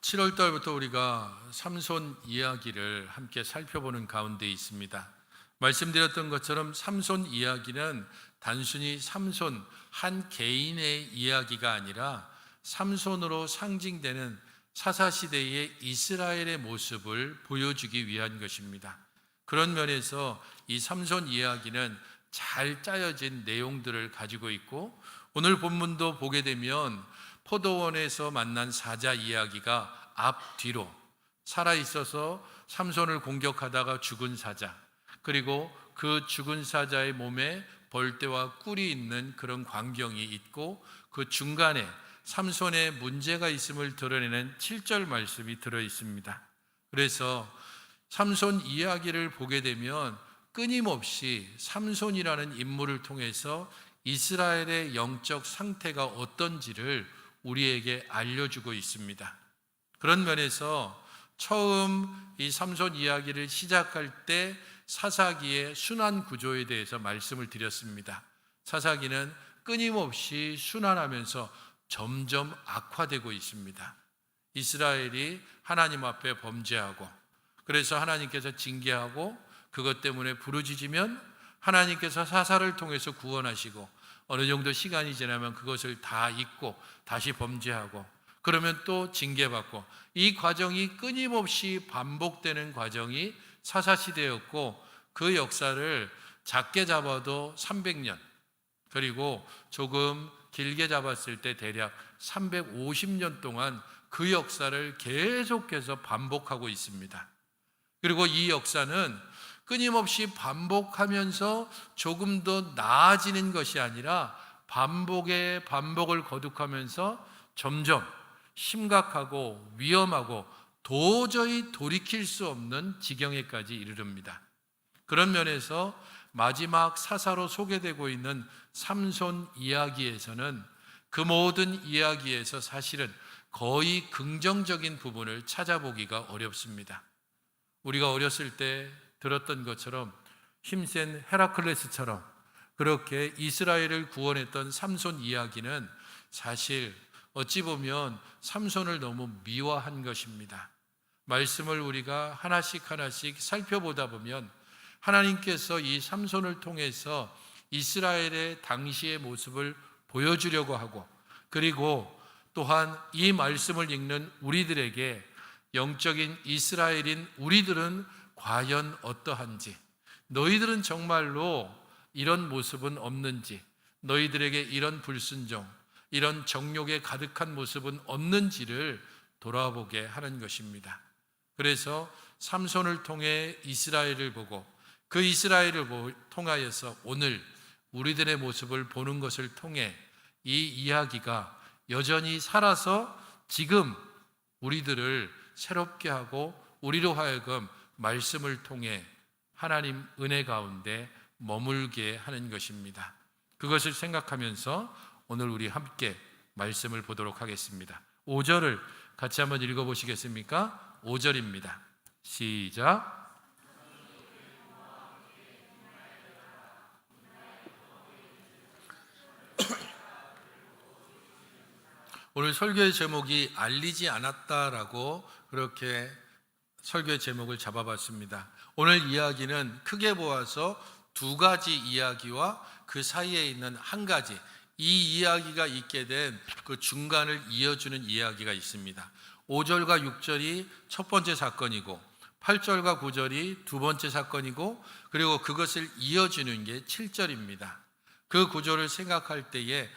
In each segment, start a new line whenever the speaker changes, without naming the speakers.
7월 달부터 우리가 삼손 이야기를 함께 살펴보는 가운데 있습니다. 말씀드렸던 것처럼 삼손 이야기는 단순히 삼손 한 개인의 이야기가 아니라 삼손으로 상징되는 사사시대의 이스라엘의 모습을 보여주기 위한 것입니다. 그런 면에서 이 삼손 이야기는 잘 짜여진 내용들을 가지고 있고, 오늘 본문도 보게 되면 포도원에서 만난 사자 이야기가 앞뒤로 살아있어서 삼손을 공격하다가 죽은 사자, 그리고 그 죽은 사자의 몸에 벌떼와 꿀이 있는 그런 광경이 있고, 그 중간에 삼손의 문제가 있음을 드러내는 7절 말씀이 들어 있습니다. 그래서 삼손 이야기를 보게 되면 끊임없이 삼손이라는 인물을 통해서 이스라엘의 영적 상태가 어떤지를 우리에게 알려주고 있습니다. 그런 면에서 처음 이 삼손 이야기를 시작할 때 사사기의 순환 구조에 대해서 말씀을 드렸습니다. 사사기는 끊임없이 순환하면서 점점 악화되고 있습니다. 이스라엘이 하나님 앞에 범죄하고, 그래서 하나님께서 징계하고, 그것 때문에 부르짖으면 하나님께서 사사를 통해서 구원하시고, 어느 정도 시간이 지나면 그것을 다 잊고 다시 범죄하고, 그러면 또 징계받고, 이 과정이 끊임없이 반복되는 과정이 사사시대였고, 그 역사를 작게 잡아도 300년, 그리고 조금 길게 잡았을 때 대략 350년 동안 그 역사를 계속해서 반복하고 있습니다. 그리고 이 역사는 끊임없이 반복하면서 조금 더 나아지는 것이 아니라 반복의 반복을 거듭하면서 점점 심각하고 위험하고 도저히 돌이킬 수 없는 지경에까지 이르릅니다. 그런 면에서 마지막 사사로 소개되고 있는 삼손 이야기에서는 그 모든 이야기에서 사실은 거의 긍정적인 부분을 찾아보기가 어렵습니다. 우리가 어렸을 때 들었던 것처럼 힘센 헤라클레스처럼 그렇게 이스라엘을 구원했던 삼손 이야기는 사실 어찌 보면 삼손을 너무 미화한 것입니다. 말씀을 우리가 하나씩 하나씩 살펴보다 보면 하나님께서 이 삼손을 통해서 이스라엘의 당시의 모습을 보여주려고 하고, 그리고 또한 이 말씀을 읽는 우리들에게 영적인 이스라엘인 우리들은 과연 어떠한지, 너희들은 정말로 이런 모습은 없는지, 너희들에게 이런 불순종, 이런 정욕에 가득한 모습은 없는지를 돌아보게 하는 것입니다. 그래서 삼손을 통해 이스라엘을 보고, 그 이스라엘을 통하여서 오늘 우리들의 모습을 보는 것을 통해 이 이야기가 여전히 살아서 지금 우리들을 새롭게 하고, 우리로 하여금 말씀을 통해 하나님 은혜 가운데 머물게 하는 것입니다. 그것을 생각하면서 오늘 우리 함께 말씀을 보도록 하겠습니다. 5절을 같이 한번 읽어보시겠습니까? 5절입니다. 시작. 오늘 설교의 제목이 알리지 않았다라고 그렇게 설교의 제목을 잡아봤습니다. 오늘 이야기는 크게 보아서 두 가지 이야기와 그 사이에 있는 한 가지, 이 이야기가 있게 된 그 중간을 이어주는 이야기가 있습니다. 5절과 6절이 첫 번째 사건이고 8절과 9절이 두 번째 사건이고, 그리고 그것을 이어주는 게 7절입니다. 그 구조를 생각할 때에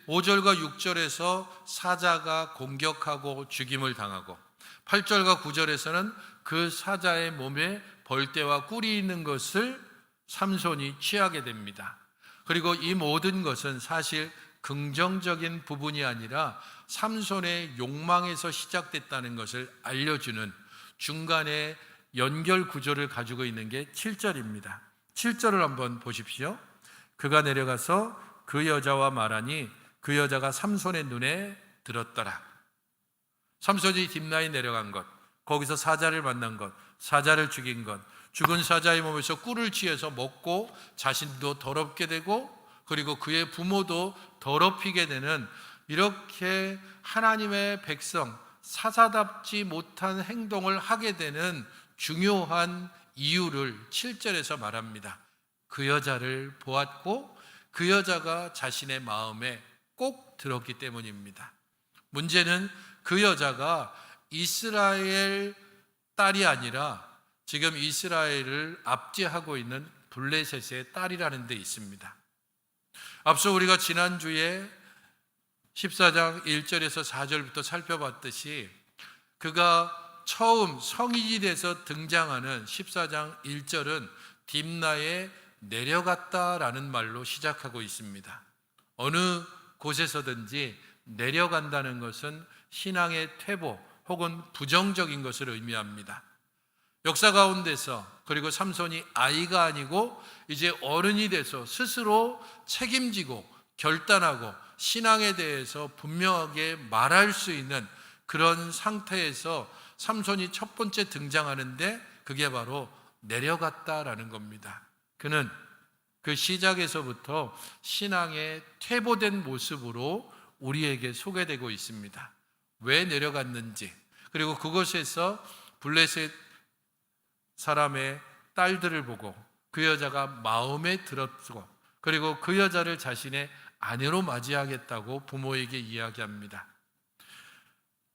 5절과 6절에서 사자가 공격하고 죽임을 당하고, 8절과 9절에서는 그 사자의 몸에 벌떼와 꿀이 있는 것을 삼손이 취하게 됩니다. 그리고 이 모든 것은 사실 긍정적인 부분이 아니라 삼손의 욕망에서 시작됐다는 것을 알려주는 중간에 연결 구조를 가지고 있는 게 7절입니다. 7절을 한번 보십시오. 그가 내려가서 그 여자와 말하니 그 여자가 삼손의 눈에 들었더라. 삼손이 딥나에 내려간 것, 거기서 사자를 만난 것, 사자를 죽인 것, 죽은 사자의 몸에서 꿀을 취해서 먹고 자신도 더럽게 되고, 그리고 그의 부모도 더럽히게 되는, 이렇게 하나님의 백성, 사사답지 못한 행동을 하게 되는 중요한 이유를 7절에서 말합니다. 그 여자를 보았고 그 여자가 자신의 마음에 꼭 들었기 때문입니다. 문제는 그 여자가 이스라엘 딸이 아니라 지금 이스라엘을 압제하고 있는 블레셋의 딸이라는 데 있습니다. 앞서 우리가 지난주에 14장 1절에서 4절부터 살펴봤듯이 그가 처음 성인이 돼서 등장하는 14장 1절은 딥나에 내려갔다라는 말로 시작하고 있습니다. 어느 곳에서든지 내려간다는 것은 신앙의 퇴보 혹은 부정적인 것을 의미합니다. 역사 가운데서 그리고 삼손이 아이가 아니고 이제 어른이 돼서 스스로 책임지고 결단하고 신앙에 대해서 분명하게 말할 수 있는 그런 상태에서 삼손이 첫 번째 등장하는데 그게 바로 내려갔다라는 겁니다. 그는 그 시작에서부터 신앙의 퇴보된 모습으로 우리에게 소개되고 있습니다. 왜 내려갔는지, 그리고 그곳에서 블레셋 사람의 딸들을 보고 그 여자가 마음에 들었고 그리고 그 여자를 자신의 아내로 맞이하겠다고 부모에게 이야기합니다.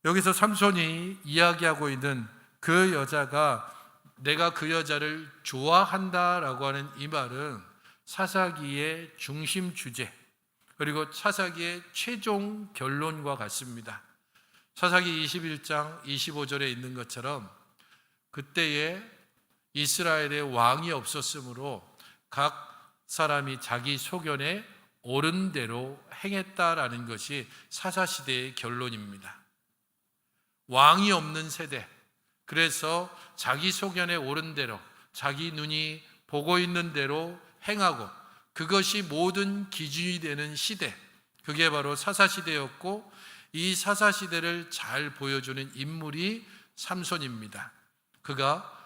여기서 삼손이 이야기하고 있는 그 여자가 내가 그 여자를 좋아한다라고 하는 이 말은 사사기의 중심 주제 그리고 사사기의 최종 결론과 같습니다. 사사기 21장 25절에 있는 것처럼 그때에 이스라엘의 왕이 없었으므로 각 사람이 자기 소견에 옳은 대로 행했다라는 것이 사사시대의 결론입니다. 왕이 없는 세대, 그래서 자기 소견에 옳은 대로 자기 눈이 보고 있는 대로 행하고 그것이 모든 기준이 되는 시대, 그게 바로 사사시대였고 이 사사시대를 잘 보여주는 인물이 삼손입니다. 그가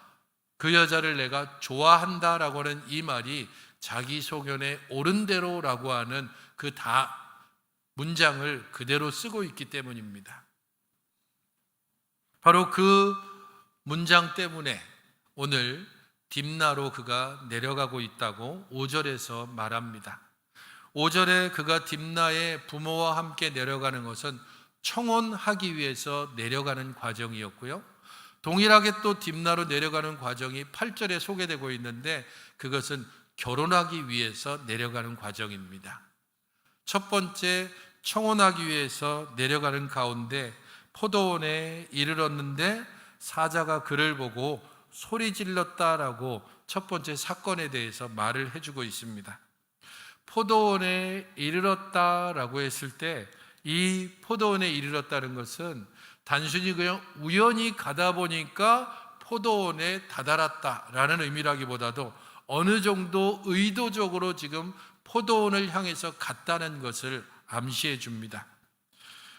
그 여자를 내가 좋아한다라고 하는 이 말이 자기 소견에 옳은 대로라고 하는 그 문장을 그대로 쓰고 있기 때문입니다. 바로 그 문장 때문에 오늘 딥나로 그가 내려가고 있다고 5절에서 말합니다. 5절에 그가 딥나의 부모와 함께 내려가는 것은 청혼하기 위해서 내려가는 과정이었고요. 동일하게 또 딥나로 내려가는 과정이 8절에 소개되고 있는데 그것은 결혼하기 위해서 내려가는 과정입니다. 첫 번째 청혼하기 위해서 내려가는 가운데 포도원에 이르렀는데 사자가 그를 보고 소리 질렀다라고 첫 번째 사건에 대해서 말을 해주고 있습니다. 포도원에 이르렀다라고 했을 때 이 포도원에 이르렀다는 것은 단순히 그냥 우연히 가다 보니까 포도원에 다다랐다라는 의미라기보다도 어느 정도 의도적으로 지금 포도원을 향해서 갔다는 것을 암시해 줍니다.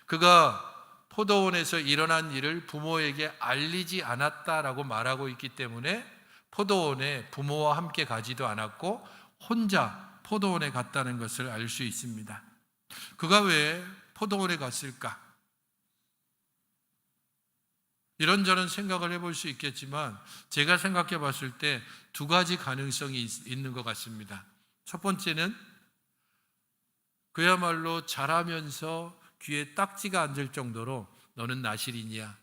그가 포도원에서 일어난 일을 부모에게 알리지 않았다라고 말하고 있기 때문에 포도원에 부모와 함께 가지도 않았고 혼자 포도원에 갔다는 것을 알 수 있습니다. 그가 왜 포도원에 갔을까? 이런저런 생각을 해볼 수 있겠지만 제가 생각해 봤을 때 두 가지 가능성이 있는 것 같습니다. 첫 번째는 그야말로 자라면서 귀에 딱지가 앉을 정도로 너는 나실인이야,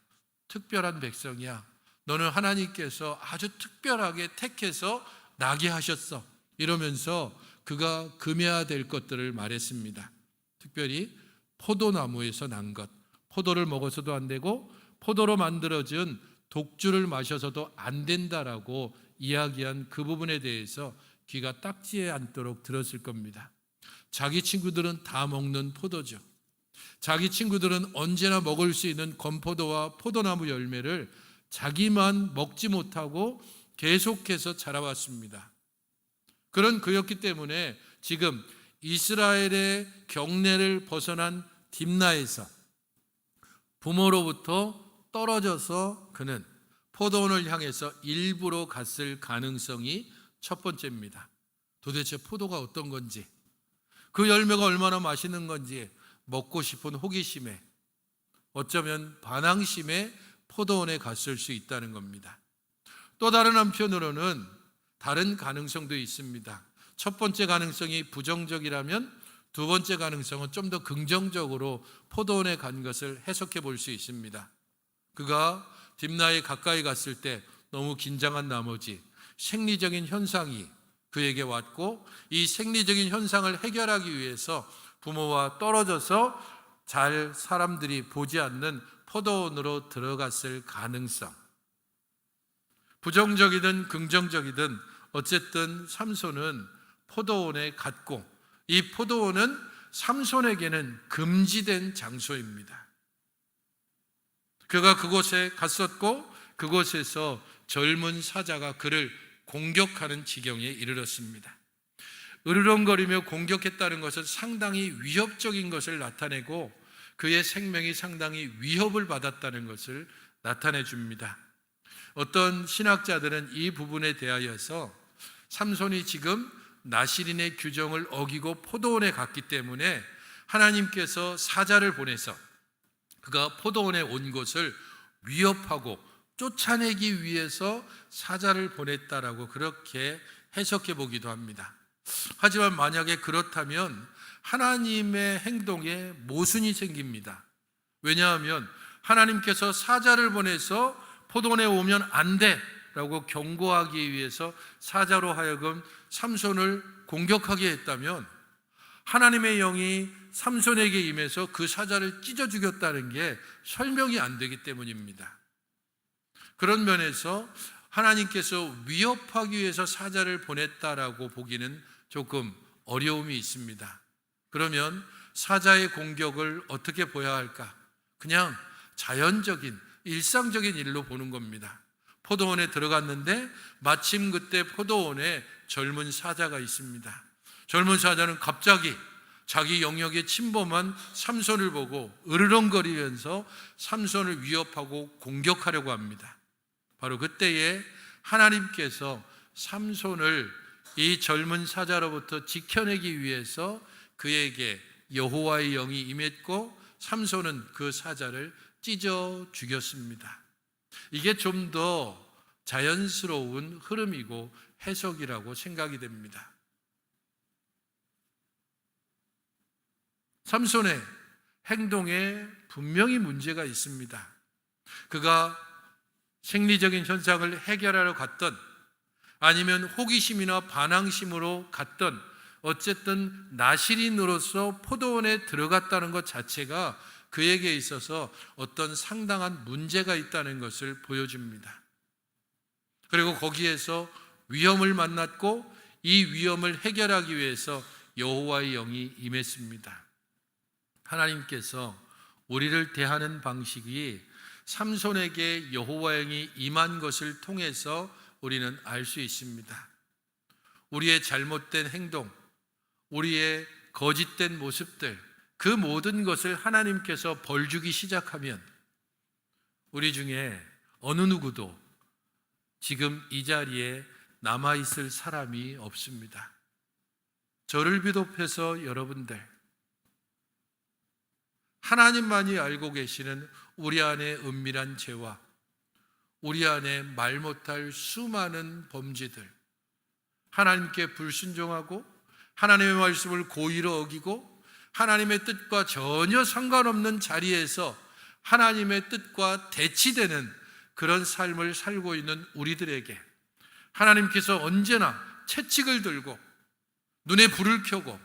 특별한 백성이야, 너는 하나님께서 아주 특별하게 택해서 나게 하셨어, 이러면서 그가 금해야 될 것들을 말했습니다. 특별히 포도나무에서 난 것, 포도를 먹어서도 안 되고 포도로 만들어진 독주를 마셔서도 안 된다라고 이야기한 그 부분에 대해서 귀가 딱지에 앉도록 들었을 겁니다. 자기 친구들은 다 먹는 포도죠. 자기 친구들은 언제나 먹을 수 있는 건포도와 포도나무 열매를 자기만 먹지 못하고 계속해서 자라왔습니다. 그런 그였기 때문에 지금 이스라엘의 경내를 벗어난 딥나에서 부모로부터 떨어져서 그는 포도원을 향해서 일부러 갔을 가능성이 첫 번째입니다. 도대체 포도가 어떤 건지, 그 열매가 얼마나 맛있는 건지 먹고 싶은 호기심에 어쩌면 반항심에 포도원에 갔을 수 있다는 겁니다. 또 다른 한편으로는 다른 가능성도 있습니다. 첫 번째 가능성이 부정적이라면 두 번째 가능성은 좀 더 긍정적으로 포도원에 간 것을 해석해 볼 수 있습니다. 그가 딥나에 가까이 갔을 때 너무 긴장한 나머지 생리적인 현상이 그에게 왔고, 이 생리적인 현상을 해결하기 위해서 부모와 떨어져서 잘 사람들이 보지 않는 포도원으로 들어갔을 가능성, 부정적이든 긍정적이든 어쨌든 삼손은 포도원에 갔고, 이 포도원은 삼손에게는 금지된 장소입니다. 그가 그곳에 갔었고, 그곳에서 젊은 사자가 그를 공격하는 지경에 이르렀습니다. 으르렁거리며 공격했다는 것은 상당히 위협적인 것을 나타내고, 그의 생명이 상당히 위협을 받았다는 것을 나타내 줍니다. 어떤 신학자들은 이 부분에 대하여서 삼손이 지금 나시린의 규정을 어기고 포도원에 갔기 때문에 하나님께서 사자를 보내서 그가 포도원에 온 것을 위협하고 쫓아내기 위해서 사자를 보냈다라고 그렇게 해석해 보기도 합니다. 하지만 만약에 그렇다면 하나님의 행동에 모순이 생깁니다. 왜냐하면 하나님께서 사자를 보내서 포도원에 오면 안 돼 라고 경고하기 위해서 사자로 하여금 삼손을 공격하게 했다면, 하나님의 영이 삼손에게 임해서 그 사자를 찢어 죽였다는 게 설명이 안 되기 때문입니다. 그런 면에서 하나님께서 위협하기 위해서 사자를 보냈다라고 보기는 조금 어려움이 있습니다. 그러면 사자의 공격을 어떻게 보아야 할까? 그냥 자연적인 일상적인 일로 보는 겁니다. 포도원에 들어갔는데 마침 그때 포도원에 젊은 사자가 있습니다. 젊은 사자는 갑자기 자기 영역에 침범한 삼손을 보고 으르렁거리면서 삼손을 위협하고 공격하려고 합니다. 바로 그때에 하나님께서 삼손을 이 젊은 사자로부터 지켜내기 위해서 그에게 여호와의 영이 임했고, 삼손은 그 사자를 찢어 죽였습니다. 이게 좀 더 자연스러운 흐름이고 해석이라고 생각이 됩니다. 삼손의 행동에 분명히 문제가 있습니다. 그가 생리적인 현상을 해결하러 갔던, 아니면 호기심이나 반항심으로 갔던, 어쨌든 나시린으로서 포도원에 들어갔다는 것 자체가 그에게 있어서 어떤 상당한 문제가 있다는 것을 보여줍니다. 그리고 거기에서 위험을 만났고, 이 위험을 해결하기 위해서 여호와의 영이 임했습니다. 하나님께서 우리를 대하는 방식이 삼손에게 여호와의 영이 임한 것을 통해서 우리는 알 수 있습니다. 우리의 잘못된 행동, 우리의 거짓된 모습들, 그 모든 것을 하나님께서 벌 주기 시작하면 우리 중에 어느 누구도 지금 이 자리에 남아있을 사람이 없습니다. 저를 비롯해서 여러분들, 하나님만이 알고 계시는 우리 안에 은밀한 죄와 우리 안에 말 못할 수많은 범죄들, 하나님께 불순종하고 하나님의 말씀을 고의로 어기고 하나님의 뜻과 전혀 상관없는 자리에서 하나님의 뜻과 대치되는 그런 삶을 살고 있는 우리들에게 하나님께서 언제나 채찍을 들고 눈에 불을 켜고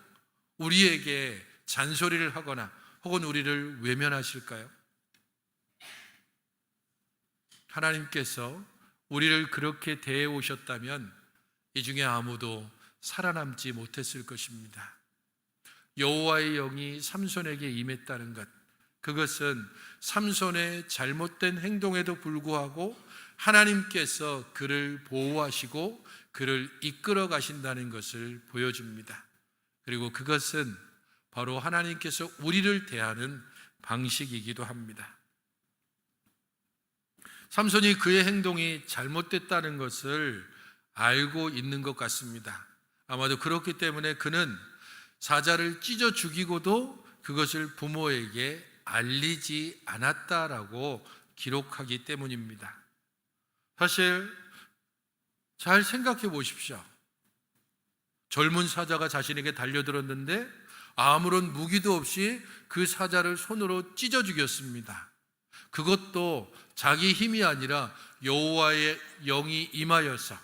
우리에게 잔소리를 하거나 혹은 우리를 외면하실까요? 하나님께서 우리를 그렇게 대해 오셨다면 이 중에 아무도 살아남지 못했을 것입니다. 여호와의 영이 삼손에게 임했다는 것, 그것은 삼손의 잘못된 행동에도 불구하고 하나님께서 그를 보호하시고 그를 이끌어 가신다는 것을 보여줍니다. 그리고 그것은 바로 하나님께서 우리를 대하는 방식이기도 합니다. 삼손이 그의 행동이 잘못됐다는 것을 알고 있는 것 같습니다. 아마도 그렇기 때문에 그는 사자를 찢어 죽이고도 그것을 부모에게 알리지 않았다라고 기록하기 때문입니다. 사실 잘 생각해 보십시오. 젊은 사자가 자신에게 달려들었는데 아무런 무기도 없이 그 사자를 손으로 찢어 죽였습니다. 그것도 자기 힘이 아니라 여호와의 영이 임하여서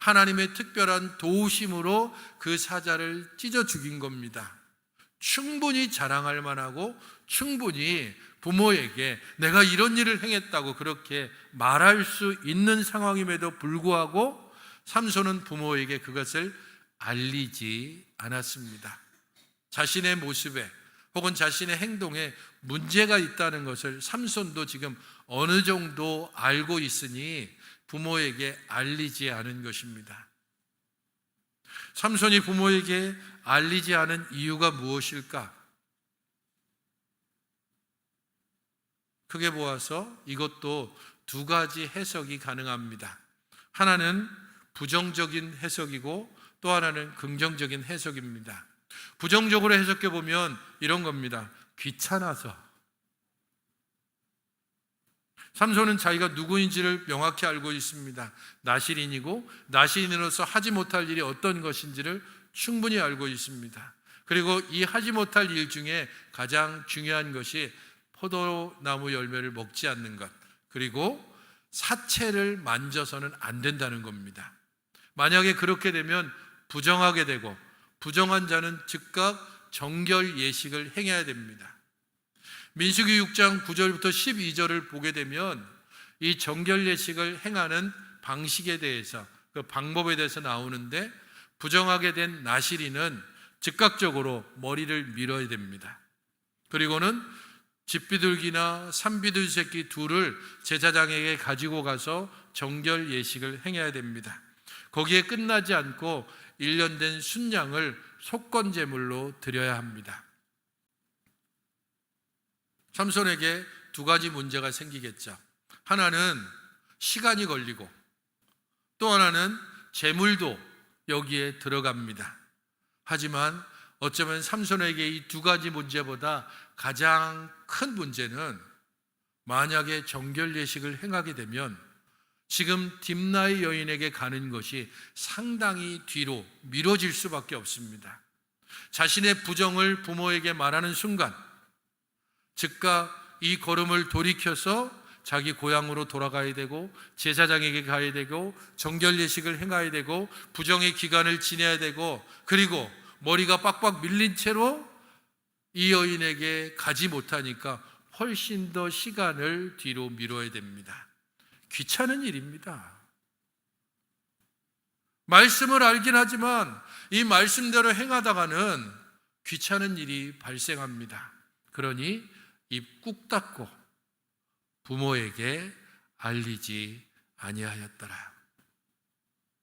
하나님의 특별한 도우심으로 그 사자를 찢어 죽인 겁니다. 충분히 자랑할 만하고 충분히 부모에게 내가 이런 일을 행했다고 그렇게 말할 수 있는 상황임에도 불구하고 삼손은 부모에게 그것을 알리지 않았습니다. 자신의 모습에 혹은 자신의 행동에 문제가 있다는 것을 삼손도 지금 어느 정도 알고 있으니 부모에게 알리지 않은 것입니다. 삼손이 부모에게 알리지 않은 이유가 무엇일까? 크게 보아서 이것도 두 가지 해석이 가능합니다. 하나는 부정적인 해석이고 또 하나는 긍정적인 해석입니다. 부정적으로 해석해 보면 이런 겁니다. 귀찮아서. 삼손은 자기가 누구인지를 명확히 알고 있습니다. 나실인이고 나실인으로서 하지 못할 일이 어떤 것인지를 충분히 알고 있습니다. 그리고 이 하지 못할 일 중에 가장 중요한 것이 포도나무 열매를 먹지 않는 것, 그리고 사체를 만져서는 안 된다는 겁니다. 만약에 그렇게 되면 부정하게 되고 부정한 자는 즉각 정결 예식을 행해야 됩니다. 민수기 6장 9절부터 12절을 보게 되면 이 정결 예식을 행하는 방식에 대해서, 그 방법에 대해서 나오는데, 부정하게 된 나실인은 즉각적으로 머리를 밀어야 됩니다. 그리고는 집비둘기나 산비둘 새끼 둘을 제사장에게 가지고 가서 정결 예식을 행해야 됩니다. 거기에 끝나지 않고 1년 된 순양을 속건제물로 드려야 합니다. 삼손에게 두 가지 문제가 생기겠죠. 하나는 시간이 걸리고 또 하나는 재물도 여기에 들어갑니다. 하지만 어쩌면 삼손에게 이 두 가지 문제보다 가장 큰 문제는, 만약에 정결 예식을 행하게 되면 지금 딥나의 여인에게 가는 것이 상당히 뒤로 미뤄질 수밖에 없습니다. 자신의 부정을 부모에게 말하는 순간 즉각 이 걸음을 돌이켜서 자기 고향으로 돌아가야 되고 제사장에게 가야 되고 정결 예식을 행해야 되고 부정의 기간을 지내야 되고, 그리고 머리가 빡빡 밀린 채로 이 여인에게 가지 못하니까 훨씬 더 시간을 뒤로 미뤄야 됩니다. 귀찮은 일입니다. 말씀을 알긴 하지만 이 말씀대로 행하다가는 귀찮은 일이 발생합니다. 그러니 입 꾹 닫고 부모에게 알리지 아니하였더라.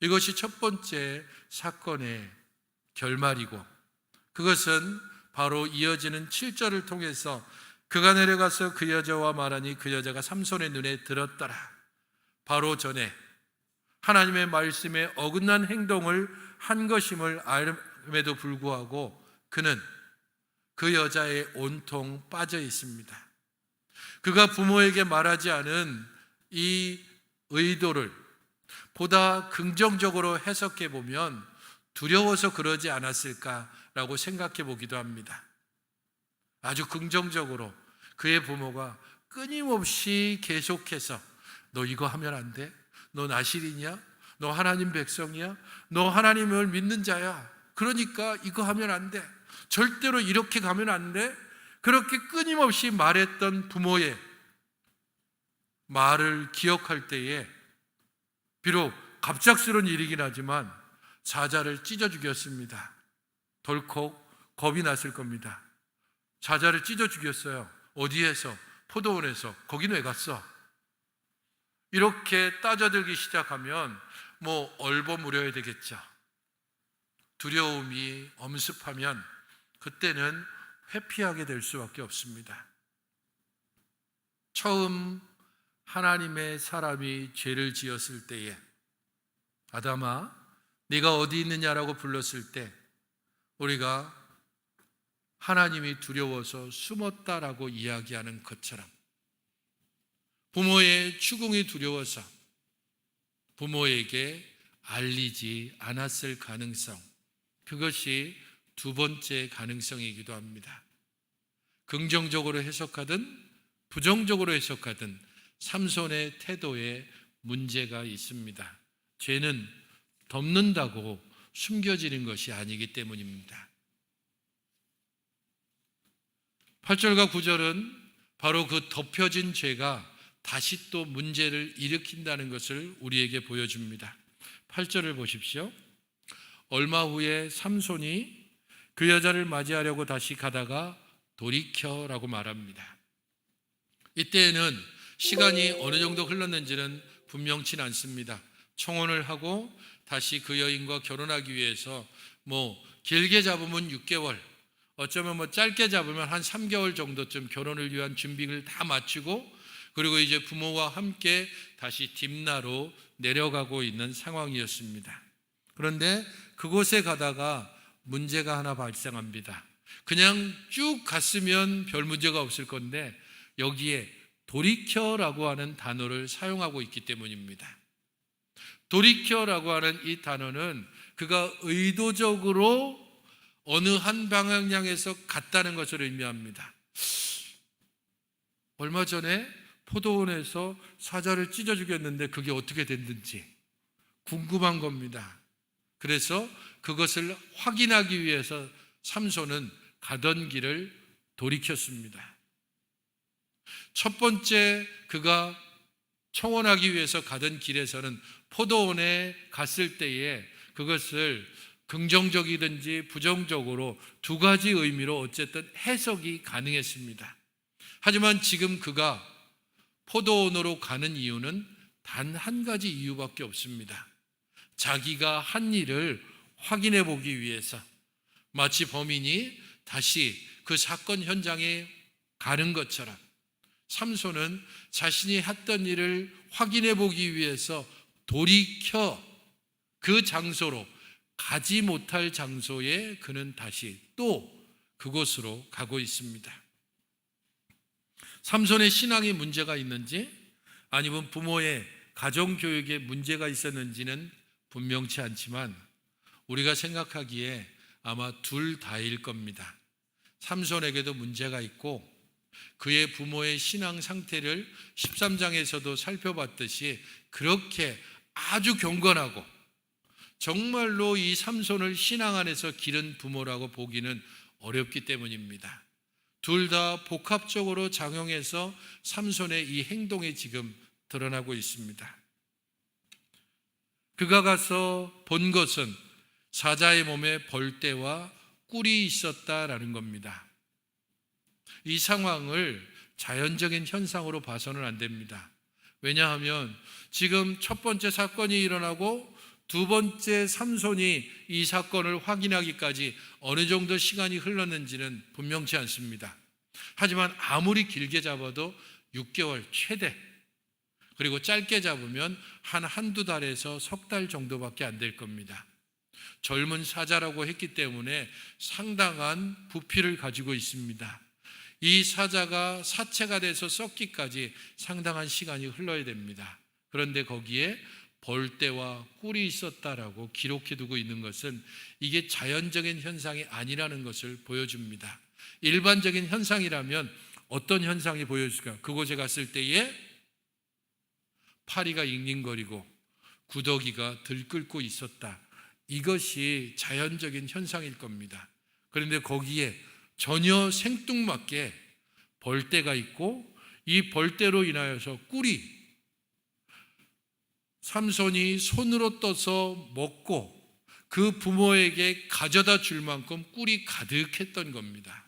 이것이 첫 번째 사건의 결말이고, 그것은 바로 이어지는 7절을 통해서 그가 내려가서 그 여자와 말하니 그 여자가 삼손의 눈에 들었더라. 바로 전에 하나님의 말씀에 어긋난 행동을 한 것임을 알음에도 불구하고 그는 그 여자에 온통 빠져 있습니다. 그가 부모에게 말하지 않은 이 의도를 보다 긍정적으로 해석해 보면 두려워서 그러지 않았을까라고 생각해 보기도 합니다. 아주 긍정적으로 그의 부모가 끊임없이 계속해서 너 이거 하면 안 돼? 너 나실이냐? 너 하나님 백성이야? 너 하나님을 믿는 자야. 그러니까 이거 하면 안 돼. 절대로 이렇게 가면 안 돼. 그렇게 끊임없이 말했던 부모의 말을 기억할 때에 비록 갑작스러운 일이긴 하지만 사자를 찢어 죽였습니다. 덜컥 겁이 났을 겁니다. 사자를 찢어 죽였어요. 어디에서? 포도원에서. 거긴 왜 갔어? 이렇게 따져들기 시작하면 얼버무려야 되겠죠. 두려움이 엄습하면 그때는 회피하게 될 수밖에 없습니다. 처음 하나님의 사람이 죄를 지었을 때에 아담아 네가 어디 있느냐라고 불렀을 때 우리가 하나님이 두려워서 숨었다라고 이야기하는 것처럼 부모의 추궁이 두려워서 부모에게 알리지 않았을 가능성, 그것이 두 번째 가능성이기도 합니다. 긍정적으로 해석하든 부정적으로 해석하든 삼손의 태도에 문제가 있습니다. 죄는 덮는다고 숨겨지는 것이 아니기 때문입니다. 8절과 9절은 바로 그 덮여진 죄가 다시 또 문제를 일으킨다는 것을 우리에게 보여줍니다. 8절을 보십시오. 얼마 후에 삼손이 그 여자를 맞이하려고 다시 가다가 돌이켜라고 말합니다. 이때에는 시간이 어느 정도 흘렀는지는 분명치 않습니다. 청혼을 하고 다시 그 여인과 결혼하기 위해서 길게 잡으면 6개월, 어쩌면 짧게 잡으면 한 3개월 정도쯤 결혼을 위한 준비를 다 마치고, 그리고 이제 부모와 함께 다시 딥나로 내려가고 있는 상황이었습니다. 그런데 그곳에 가다가 문제가 하나 발생합니다. 그냥 쭉 갔으면 별 문제가 없을 건데 여기에 돌이켜라고 하는 단어를 사용하고 있기 때문입니다. 돌이켜라고 하는 이 단어는 그가 의도적으로 어느 한 방향에서 갔다는 것을 의미합니다. 얼마 전에 포도원에서 사자를 찢어 죽였는데 그게 어떻게 됐는지 궁금한 겁니다. 그래서 그것을 확인하기 위해서 삼손은 가던 길을 돌이켰습니다. 첫 번째 그가 청혼하기 위해서 가던 길에서는 포도원에 갔을 때에 그것을 긍정적이든지 부정적으로 두 가지 의미로 어쨌든 해석이 가능했습니다. 하지만 지금 그가 포도원으로 가는 이유는 단 한 가지 이유밖에 없습니다. 자기가 한 일을 확인해 보기 위해서, 마치 범인이 다시 그 사건 현장에 가는 것처럼 삼손은 자신이 했던 일을 확인해 보기 위해서 돌이켜 그 장소로, 가지 못할 장소에 그는 다시 또 그곳으로 가고 있습니다. 삼손의 신앙에 문제가 있는지 아니면 부모의 가정교육에 문제가 있었는지는 분명치 않지만 우리가 생각하기에 아마 둘 다일 겁니다. 삼손에게도 문제가 있고 그의 부모의 신앙 상태를 13장에서도 살펴봤듯이 그렇게 아주 경건하고 정말로 이 삼손을 신앙 안에서 기른 부모라고 보기는 어렵기 때문입니다. 둘 다 복합적으로 작용해서 삼손의 이 행동이 지금 드러나고 있습니다. 그가 가서 본 것은 사자의 몸에 벌떼와 꿀이 있었다라는 겁니다. 이 상황을 자연적인 현상으로 봐서는 안 됩니다. 왜냐하면 지금 첫 번째 사건이 일어나고 두 번째 삼손이 이 사건을 확인하기까지 어느 정도 시간이 흘렀는지는 분명치 않습니다. 하지만 아무리 길게 잡아도 6개월 최대, 그리고 짧게 잡으면 한두 달에서 석 달 정도밖에 안 될 겁니다. 젊은 사자라고 했기 때문에 상당한 부피를 가지고 있습니다. 이 사자가 사체가 돼서 썩기까지 상당한 시간이 흘러야 됩니다. 그런데 거기에 벌떼와 꿀이 있었다라고 기록해두고 있는 것은 이게 자연적인 현상이 아니라는 것을 보여줍니다. 일반적인 현상이라면 어떤 현상이 보여줄까? 그곳에 갔을 때에 파리가 잉잉거리고 구더기가 들끓고 있었다. 이것이 자연적인 현상일 겁니다. 그런데 거기에 전혀 생뚱맞게 벌떼가 있고 이 벌떼로 인하여서 꿀이, 삼손이 손으로 떠서 먹고 그 부모에게 가져다 줄 만큼 꿀이 가득했던 겁니다.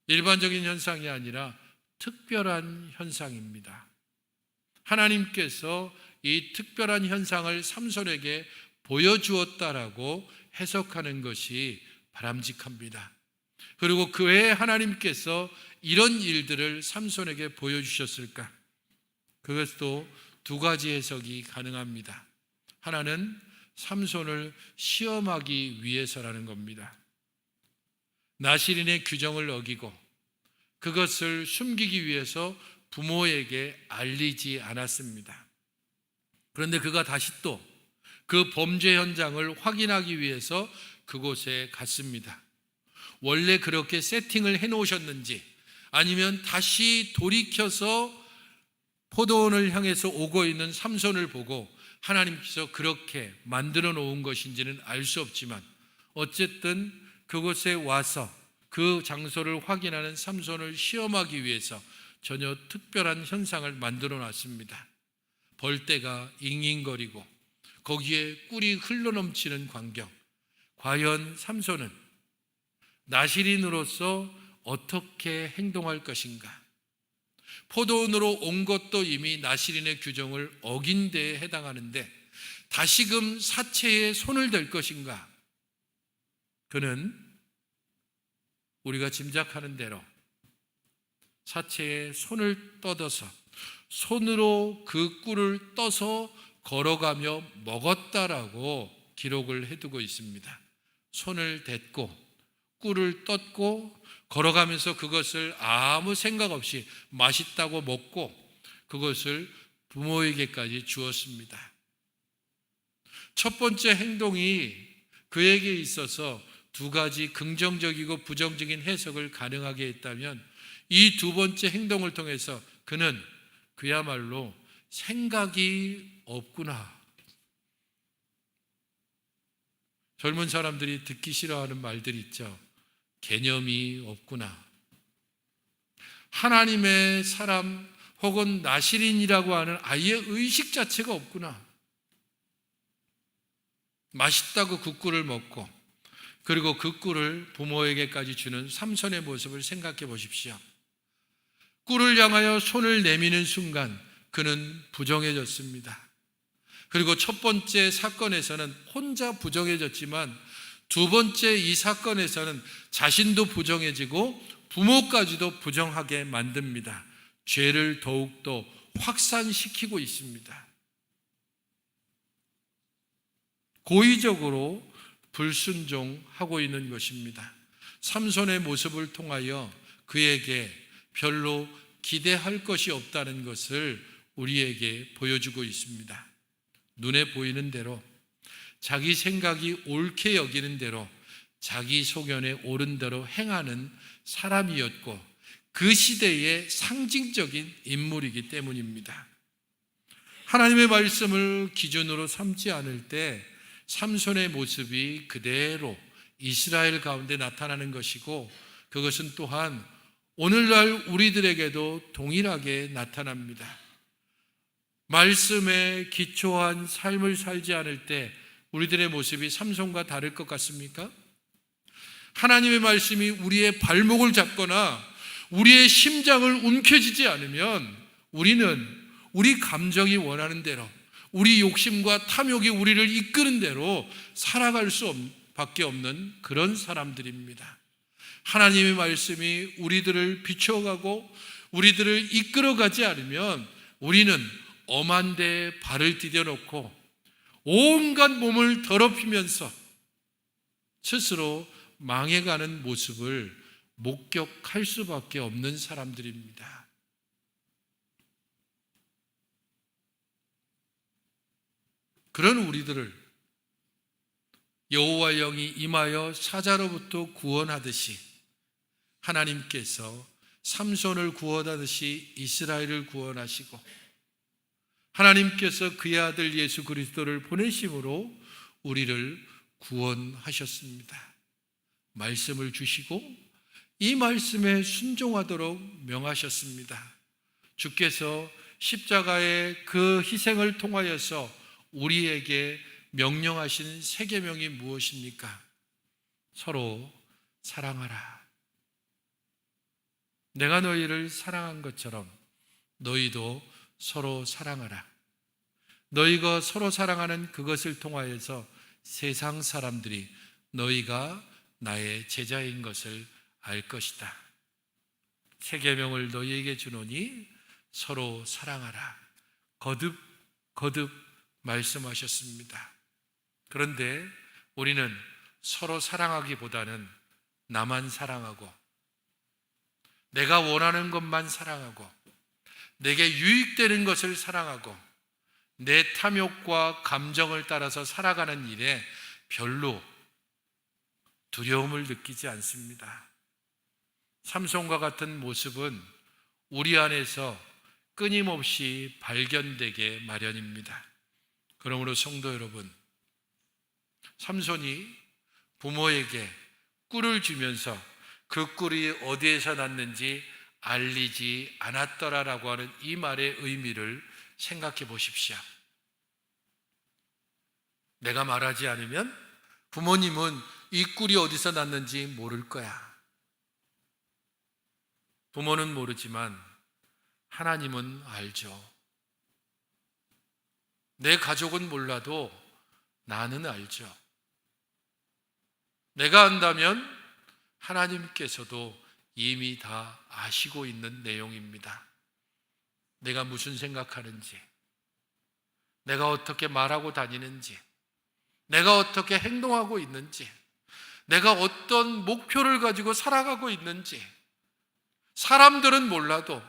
일반적인 현상이 아니라 특별한 현상입니다. 하나님께서 이 특별한 현상을 삼손에게 보여주었다라고 해석하는 것이 바람직합니다. 그리고 그 외에 하나님께서 이런 일들을 삼손에게 보여주셨을까? 그것도 두 가지 해석이 가능합니다. 하나는 삼손을 시험하기 위해서라는 겁니다. 나실인의 규정을 어기고 그것을 숨기기 위해서 부모에게 알리지 않았습니다. 그런데 그가 다시 또 그 범죄 현장을 확인하기 위해서 그곳에 갔습니다. 원래 그렇게 세팅을 해놓으셨는지 아니면 다시 돌이켜서 포도원을 향해서 오고 있는 삼손을 보고 하나님께서 그렇게 만들어 놓은 것인지는 알 수 없지만 어쨌든 그곳에 와서 그 장소를 확인하는 삼손을 시험하기 위해서 전혀 특별한 현상을 만들어 놨습니다. 벌떼가 잉잉거리고 거기에 꿀이 흘러넘치는 광경. 과연 삼손은 나실인으로서 어떻게 행동할 것인가? 포도원으로 온 것도 이미 나실인의 규정을 어긴 데에 해당하는데 다시금 사체에 손을 댈 것인가? 그는 우리가 짐작하는 대로 사체에 손을 뻗어서 손으로 그 꿀을 떠서 걸어가며 먹었다라고 기록을 해두고 있습니다. 손을 댔고 꿀을 떴고 걸어가면서 그것을 아무 생각 없이 맛있다고 먹고 그것을 부모에게까지 주었습니다. 첫 번째 행동이 그에게 있어서 두 가지 긍정적이고 부정적인 해석을 가능하게 했다면 이 두 번째 행동을 통해서 그는 그야말로 생각이 없구나. 젊은 사람들이 듣기 싫어하는 말들 있죠. 개념이 없구나. 하나님의 사람 혹은 나실인이라고 하는 아예 의식 자체가 없구나. 맛있다고 그 꿀을 먹고 그리고 그 꿀을 부모에게까지 주는 삼손의 모습을 생각해 보십시오. 꿀을 향하여 손을 내미는 순간 그는 부정해졌습니다. 그리고 첫 번째 사건에서는 혼자 부정해졌지만 두 번째 이 사건에서는 자신도 부정해지고 부모까지도 부정하게 만듭니다. 죄를 더욱더 확산시키고 있습니다. 고의적으로 불순종하고 있는 것입니다. 삼손의 모습을 통하여 그에게 별로 기대할 것이 없다는 것을 우리에게 보여주고 있습니다. 눈에 보이는 대로 자기 생각이 옳게 여기는 대로 자기 소견에 옳은 대로 행하는 사람이었고 그 시대의 상징적인 인물이기 때문입니다. 하나님의 말씀을 기준으로 삼지 않을 때 삼손의 모습이 그대로 이스라엘 가운데 나타나는 것이고 그것은 또한 오늘날 우리들에게도 동일하게 나타납니다. 말씀에 기초한 삶을 살지 않을 때 우리들의 모습이 삼손과 다를 것 같습니까? 하나님의 말씀이 우리의 발목을 잡거나 우리의 심장을 움켜쥐지 않으면 우리는 우리 감정이 원하는 대로 우리 욕심과 탐욕이 우리를 이끄는 대로 살아갈 수밖에 없는 그런 사람들입니다. 하나님의 말씀이 우리들을 비춰가고 우리들을 이끌어가지 않으면 우리는 엄한 데에 발을 디뎌놓고 온갖 몸을 더럽히면서 스스로 망해가는 모습을 목격할 수밖에 없는 사람들입니다. 그런 우리들을 여호와의 영이 임하여 사자로부터 구원하듯이 하나님께서 삼손을 구원하듯이 이스라엘을 구원하시고 하나님께서 그의 아들 예수 그리스도를 보내심으로 우리를 구원하셨습니다. 말씀을 주시고 이 말씀에 순종하도록 명하셨습니다. 주께서 십자가의 그 희생을 통하여서 우리에게 명령하신 세 계명이 무엇입니까? 서로 사랑하라. 내가 너희를 사랑한 것처럼 너희도 서로 사랑하라. 너희가 서로 사랑하는 그것을 통하여서 세상 사람들이 너희가 나의 제자인 것을 알 것이다. 세 계명을 너희에게 주노니 서로 사랑하라. 거듭 말씀하셨습니다. 그런데 우리는 서로 사랑하기보다는 나만 사랑하고 내가 원하는 것만 사랑하고 내게 유익되는 것을 사랑하고 내 탐욕과 감정을 따라서 살아가는 일에 별로 두려움을 느끼지 않습니다. 삼손과 같은 모습은 우리 안에서 끊임없이 발견되게 마련입니다. 그러므로 성도 여러분, 삼손이 부모에게 꿀을 주면서 그 꿀이 어디에서 났는지 알리지 않았더라라고 하는 이 말의 의미를 생각해 보십시오. 내가 말하지 않으면 부모님은 이 꿀이 어디서 났는지 모를 거야. 부모는 모르지만 하나님은 알죠. 내 가족은 몰라도 나는 알죠. 내가 안다면 하나님께서도 이미 다 아시고 있는 내용입니다. 내가 무슨 생각하는지, 내가 어떻게 말하고 다니는지, 내가 어떻게 행동하고 있는지, 내가 어떤 목표를 가지고 살아가고 있는지, 사람들은 몰라도,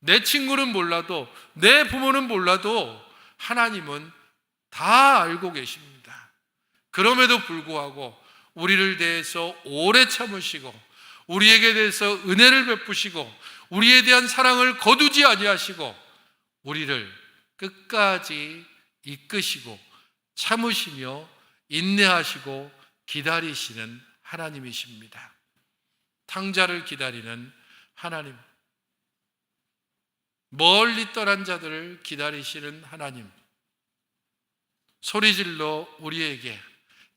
내 친구는 몰라도, 내 부모는 몰라도 하나님은 다 알고 계십니다. 그럼에도 불구하고 우리를 대해서 오래 참으시고 우리에게 대해서 은혜를 베푸시고 우리에 대한 사랑을 거두지 아니하시고 우리를 끝까지 이끄시고 참으시며 인내하시고 기다리시는 하나님이십니다. 탕자를 기다리는 하나님, 멀리 떠난 자들을 기다리시는 하나님, 소리질러 우리에게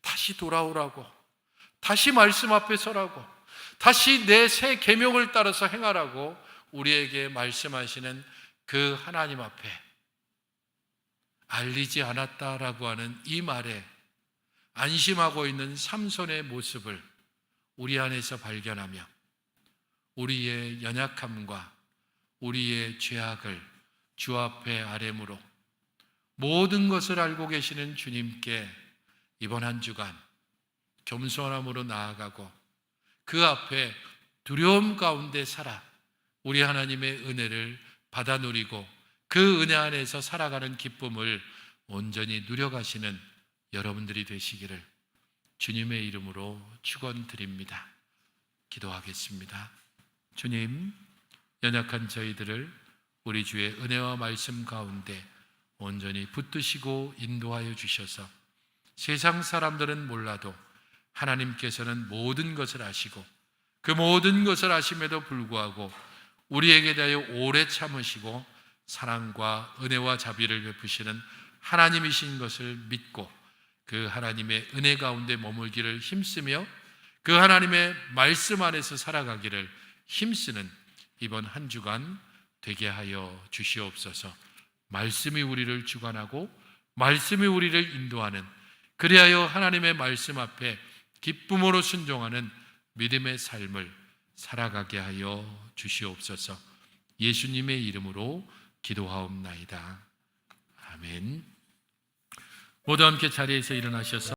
다시 돌아오라고, 다시 말씀 앞에 서라고, 다시 내 새 계명을 따라서 행하라고 우리에게 말씀하시는 그 하나님 앞에 알리지 않았다라고 하는 이 말에 안심하고 있는 삼손의 모습을 우리 안에서 발견하며 우리의 연약함과 우리의 죄악을 주 앞에 아뢰므로 모든 것을 알고 계시는 주님께 이번 한 주간 겸손함으로 나아가고 그 앞에 두려움 가운데 살아 우리 하나님의 은혜를 받아 누리고 그 은혜 안에서 살아가는 기쁨을 온전히 누려가시는 여러분들이 되시기를 주님의 이름으로 축원드립니다. 기도하겠습니다. 주님, 연약한 저희들을 우리 주의 은혜와 말씀 가운데 온전히 붙드시고 인도하여 주셔서 세상 사람들은 몰라도 하나님께서는 모든 것을 아시고 그 모든 것을 아심에도 불구하고 우리에게 대하여 오래 참으시고 사랑과 은혜와 자비를 베푸시는 하나님이신 것을 믿고 그 하나님의 은혜 가운데 머물기를 힘쓰며 그 하나님의 말씀 안에서 살아가기를 힘쓰는 이번 한 주간 되게 하여 주시옵소서. 말씀이 우리를 주관하고 말씀이 우리를 인도하는, 그리하여 하나님의 말씀 앞에 기쁨으로 순종하는 믿음의 삶을 살아가게 하여 주시옵소서. 예수님의 이름으로 기도하옵나이다. 아멘. 모두 함께 자리에서 일어나셔서